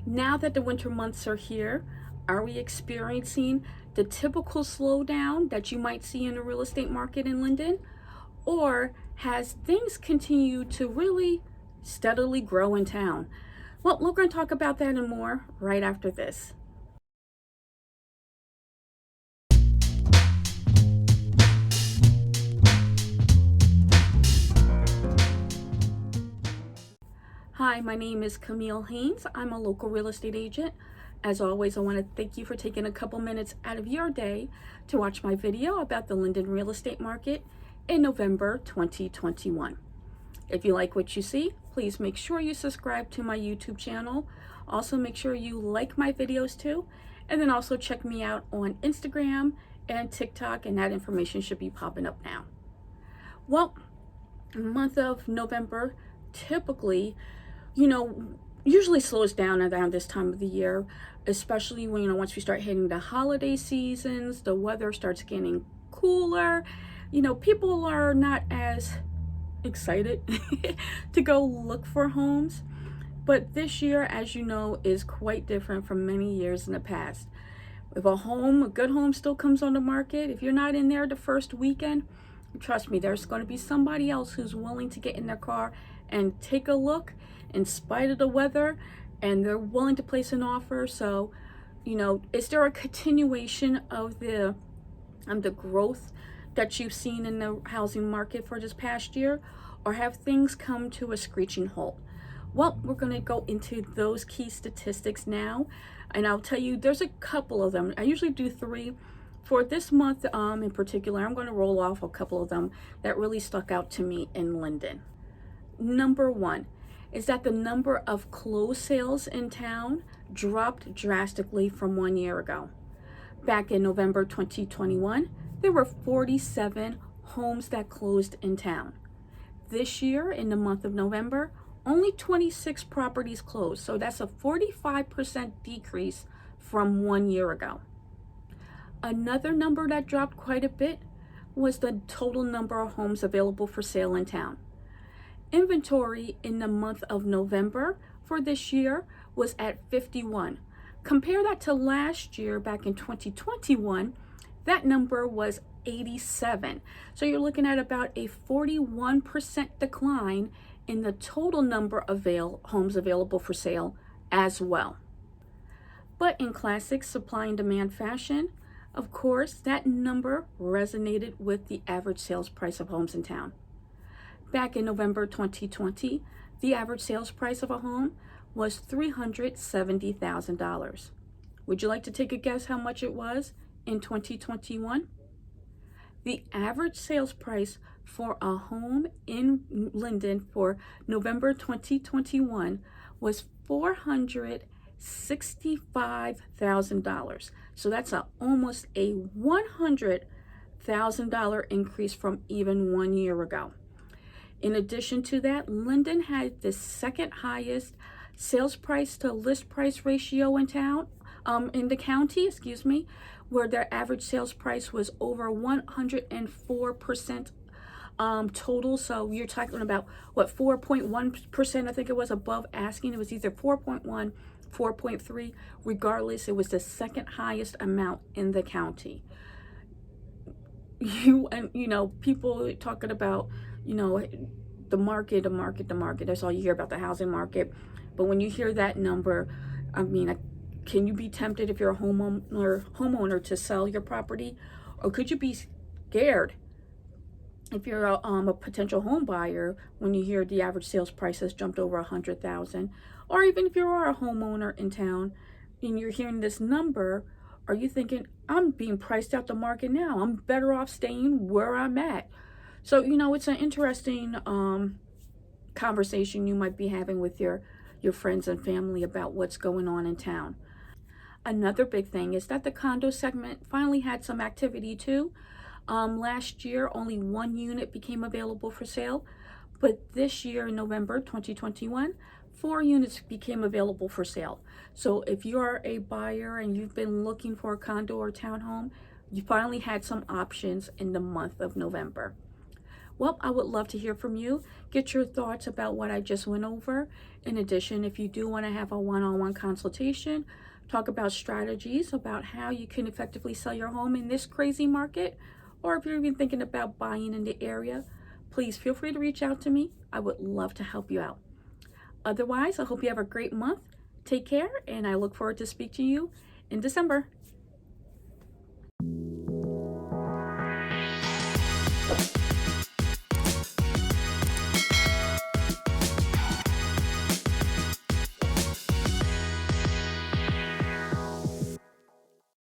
Now that the winter months are here, are we experiencing the typical slowdown that you might see in the real estate market in Linden? Or has things continued to really steadily grow in town? Well, we're going to talk about that and more right after this. Hi, my name is Camille Haynes. I'm a local real estate agent. As always, I want to thank you for taking a couple minutes out of your day to watch my video about the Linden real estate market in November 2021. If you like what you see, please make sure you subscribe to my YouTube channel. Also, make sure you like my videos too. And then also check me out on Instagram and TikTok, and that information should be popping up now. Well, the month of November typically, usually slows down around this time of the year, especially when, once we start hitting the holiday seasons, the weather starts getting cooler. People are not as excited to go look for homes. But this year, as you know, is quite different from many years in the past. If a good home still comes on the market, if you're not in there the first weekend, trust me, there's going to be somebody else who's willing to get in their car and take a look in spite of the weather, and they're willing to place an offer. So, is there a continuation of the growth that you've seen in the housing market for this past year, or have things come to a screeching halt? Well, we're going to go into those key statistics now, and I'll tell you there's a couple of them. I usually do 3. For this month in particular, I'm going to roll off a couple of them that really stuck out to me in Linden. Number 1 is that the number of closed sales in town dropped drastically from 1 year ago. Back in November 2021, there were 47 homes that closed in town. This year, in the month of November, only 26 properties closed. So that's a 45% decrease from 1 year ago. Another number that dropped quite a bit was the total number of homes available for sale in town. Inventory in the month of November for this year was at 51. Compare that to last year, back in 2021, that number was 87. So you're looking at about a 41% decline in the total number of homes available for sale as well. But in classic supply and demand fashion, of course, that number resonated with the average sales price of homes in town. Back in November 2020, the average sales price of a home was $370,000. Would you like to take a guess how much it was in 2021? The average sales price for a home in Linden for November 2021 was $465,000. So that's almost a $100,000 increase from even 1 year ago. In addition to that, Linden had the second highest sales price to list price ratio in town, in the county, where their average sales price was over 104% total. So you're talking about 4.1%, I think it was, above asking. It was either 4.1, 4.3. Regardless, it was the second highest amount in the county. People talking about, the market. That's all you hear about, the housing market. But when you hear that number, can you be tempted, if you're a homeowner, to sell your property? Or could you be scared if you're a potential home buyer when you hear the average sales price has jumped over $100,000? Or even if you are a homeowner in town and you're hearing this number, are you thinking, I'm being priced out the market now, I'm better off staying where I'm at? So, it's an interesting conversation you might be having with your friends and family about what's going on in town. Another big thing is that the condo segment finally had some activity too. Last year, only 1 unit became available for sale, but this year in November 2021, 4 units became available for sale. So if you're a buyer and you've been looking for a condo or townhome, you finally had some options in the month of November. Well, I would love to hear from you. Get your thoughts about what I just went over. In addition, if you do want to have a one-on-one consultation, talk about strategies about how you can effectively sell your home in this crazy market, or if you're even thinking about buying in the area, please feel free to reach out to me. I would love to help you out. Otherwise, I hope you have a great month. Take care, and I look forward to speaking to you in December.